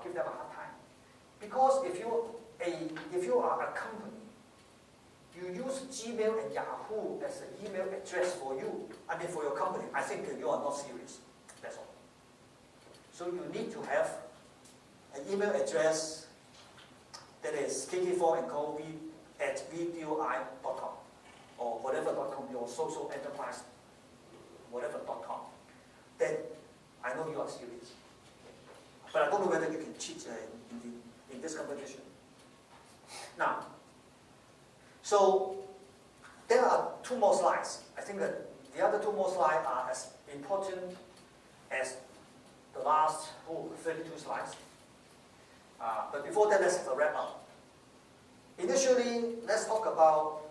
give them a hard time. Because if you are a company, you use Gmail and Yahoo as an email address for you, for your company, I think you are not serious. That's all. So you need to have an email address that is kk4andco@vdoi.com or whatever.com, your social enterprise, whatever.com. Then I know you are serious. But I don't know whether you can cheat in this competition. Now, so there are 2 more slides. I think that the other 2 more slides are as important as the last 32 slides. But before that, let's have a wrap up. Initially, let's talk about,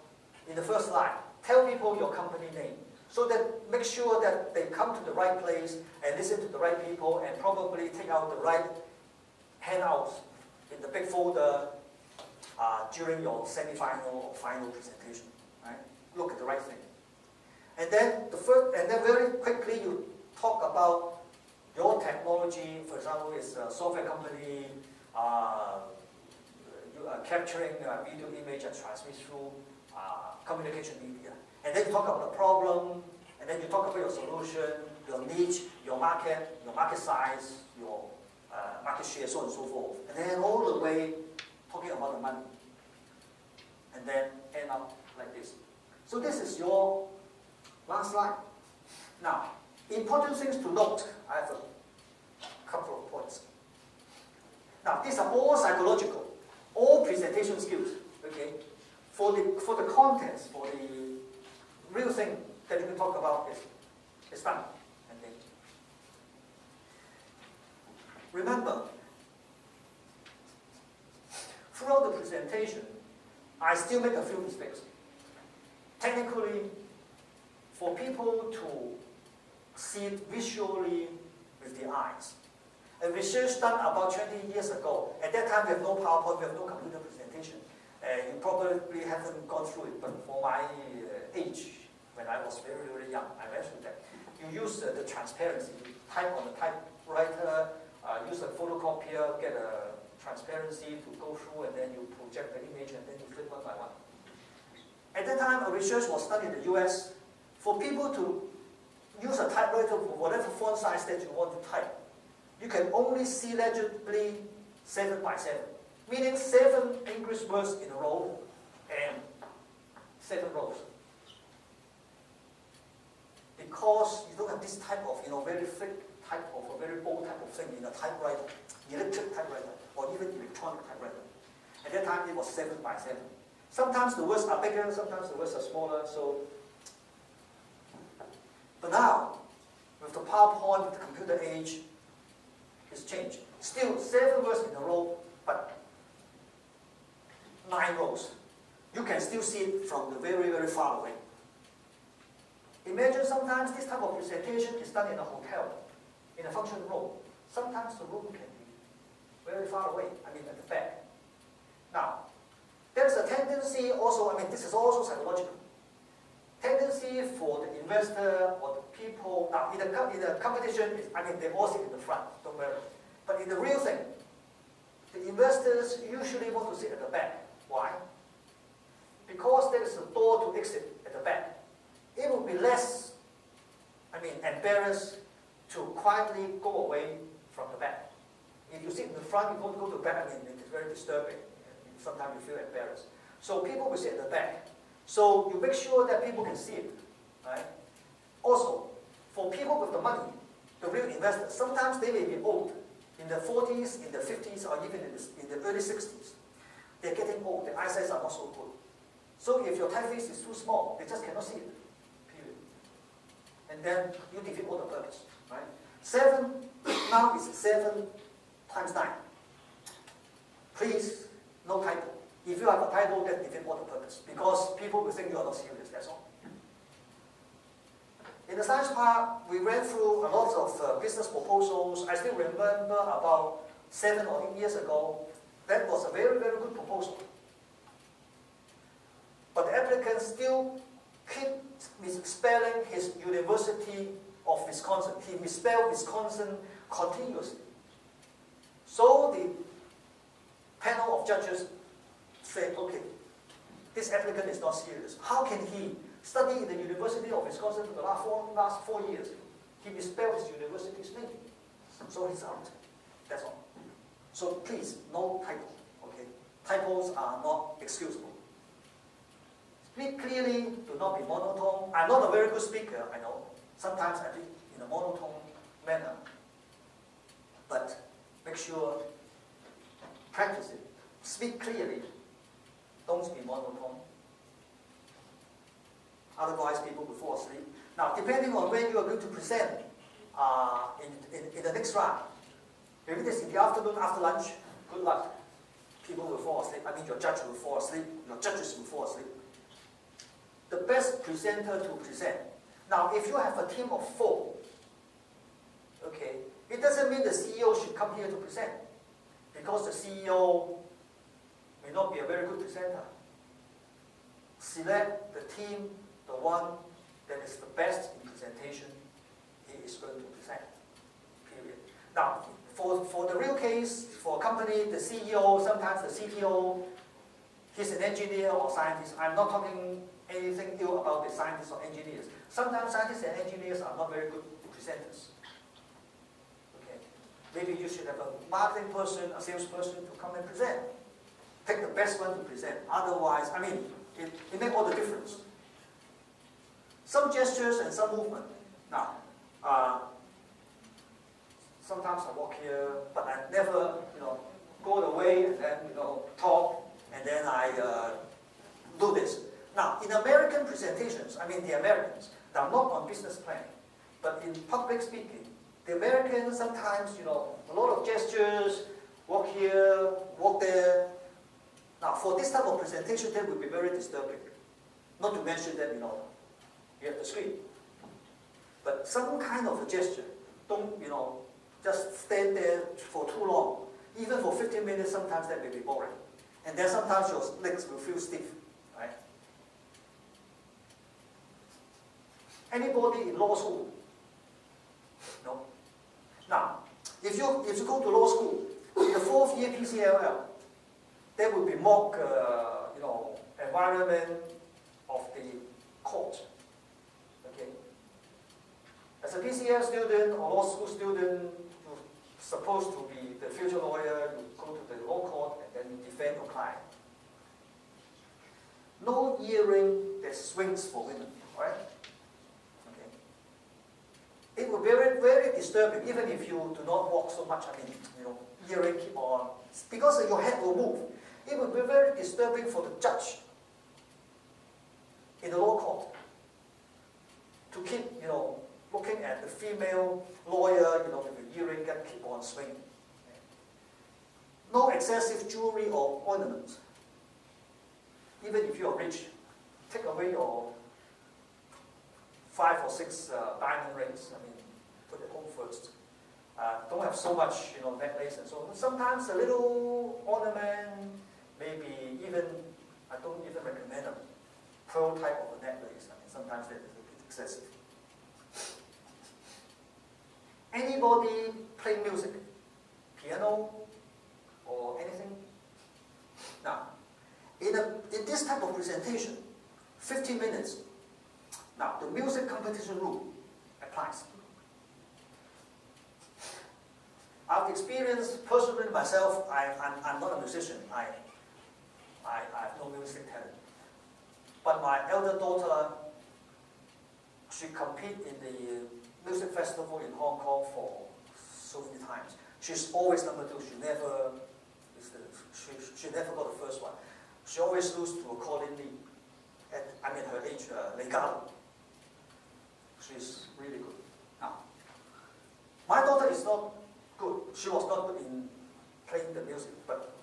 in the first slide, tell people your company name. So that make sure that they come to the right place and listen to the right people and probably take out the right handouts in the big folder during your semi-final or final presentation. Right? Look at the right thing. And then very quickly you talk about your technology. For example, it's a software company capturing video, image, and transmit through communication media. And then you talk about the problem, and then you talk about your solution, your niche, your market size, your market share, so on and so forth. And then all the way talking about the money. And then end up like this. So this is your last slide. Now, important things to note. I have a couple of points. Now, these are all psychological, all presentation skills. Okay, for the contents, for the real thing that you can talk about is done. And then remember, throughout the presentation, I still make a few mistakes. Technically, for people to see it visually with the eyes. A research done about 20 years ago. At that time, we have no PowerPoint, we have no computer presentation. You probably haven't gone through it, but for my age, when I was very, very young, I went through that. You use the transparency, you type on the typewriter, use a photocopier, get a transparency to go through, and then you project the image, and then you flip one by one. At that time, a research was done in the US. For people to use a typewriter for whatever font size that you want to type, you can only see legibly 7 by 7, meaning 7 English words in a row and 7 rows. Because you don't have this type of very thick type of a very bold type of thing in a typewriter, electric typewriter, or even electronic typewriter. At that time, it was 7 by 7. Sometimes the words are bigger, sometimes the words are smaller. But now, with the PowerPoint, with the computer age, it's changed. Still 7 words in a row, but 9 rows. You can still see it from the very, very far away. Imagine sometimes this type of presentation is done in a hotel, in a function room. Sometimes the room can be very far away, at the back. Now, there's a tendency also, this is also psychological. Tendency for the investor or the people, now in the competition, they all sit in the front, don't worry. But in the real thing, the investors usually want to sit at the back. Why? Because there is a door to exit at the back. It will be less, embarrassed to quietly go away from the back. If you sit in the front, you don't go to the back, it's very disturbing. Sometimes you feel embarrassed. So people will sit at the back. So you make sure that people can see it, right? Also, for people with the money, the real investors, sometimes they may be old, in the 40s, in the 50s, or even in the early 60s. They're getting old, their eyesight are not so good. So if your typeface is too small, they just cannot see it, period. And then you defeat all the purpose, right? 7, now is 7 times 9. Please, no typo. If you have a title, that defeats all the purpose, because people will think you are not serious, that's all. In the science part, we ran through a lot of business proposals. I still remember about 7 or 8 years ago, that was a very, very good proposal. But the applicant still keep misspelling his University of Wisconsin. He misspelled Wisconsin continuously. So the judges say, okay, this applicant is not serious. How can he study in the University of Wisconsin for the last four years? He misspelled his university's name. So he's out. That's all. So please, no typo. Okay? Typos are not excusable. Speak clearly, do not be monotone. I'm not a very good speaker, I know. Sometimes I speak in a monotone manner. But make sure, practice it. Speak clearly. Don't be monotone. Otherwise, people will fall asleep. Now, depending on when you are going to present in the next round, if it is in the afternoon after lunch, good luck. People will fall asleep. I mean, your judge will fall asleep. Your judges will fall asleep. The best presenter to present. Now, if you have a team of 4, okay, it doesn't mean the CEO should come here to present, because the CEO may not be a very good presenter. Select the team, the one that is the best in presentation, he is going to present, period. Now, for the real case, for a company, the CEO, sometimes the CTO, he's an engineer or scientist. I'm not talking anything ill about the scientists or engineers. Sometimes scientists and engineers are not very good presenters. Okay. Maybe you should have a marketing person, a salesperson to come and present. Take the best one to present. Otherwise, I mean, it makes all the difference. Some gestures and some movement. Now, sometimes I walk here, but I never, go away and then, talk, and then I do this. Now, in American presentations, I mean the Americans, they are not on business plan, but in public speaking, the Americans sometimes, a lot of gestures, walk here, walk there. Now, for this type of presentation, that would be very disturbing. Not to mention that, you have the screen. But some kind of a gesture, don't, just stand there for too long. Even for 15 minutes, sometimes that may be boring. And then sometimes your legs will feel stiff, right? Anybody in law school? No? Now, if you go to law school, in the 4th year PCLL, there will be mock, environment of the court. Okay? As a PCL student or law school student, you're supposed to be the future lawyer. You go to the law court and then you defend your client. No earring that swings for women, right? Okay. It will be very, very disturbing, even if you do not walk so much. I mean, earring keep on, because your head will move. It will be very disturbing for the judge in the law court to keep, looking at the female lawyer, with the earring that keep on swinging. No excessive jewelry or ornaments. Even if you are rich, take away your 5 or 6 diamond rings. I mean, put it home first. Don't have so much, necklace and so on. Sometimes a little ornament, maybe even, I don't even recommend a pearl type of a necklace. I mean, sometimes that is a bit excessive. Anybody play music? Piano or anything? Now, in this type of presentation, 15 minutes. Now, the music competition rule applies. I've experienced personally myself, I'm not a musician. I have no music talent. But my elder daughter, she competed in the music festival in Hong Kong for so many times. She's always number 2. She never got the first one. She always loses to a Colin Lee. Her age, Legado. She's really good. Now, my daughter is not good. She was not good in playing the music, but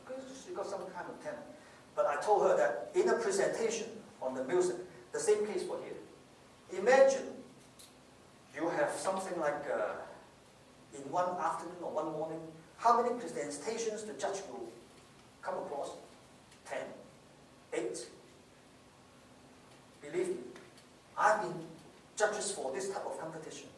she got some kind of talent. But I told her that in a presentation on the music, the same case for here. Imagine you have something like in one afternoon or one morning, how many presentations the judge will come across? 10, 8. Believe me, I've been judges for this type of competition.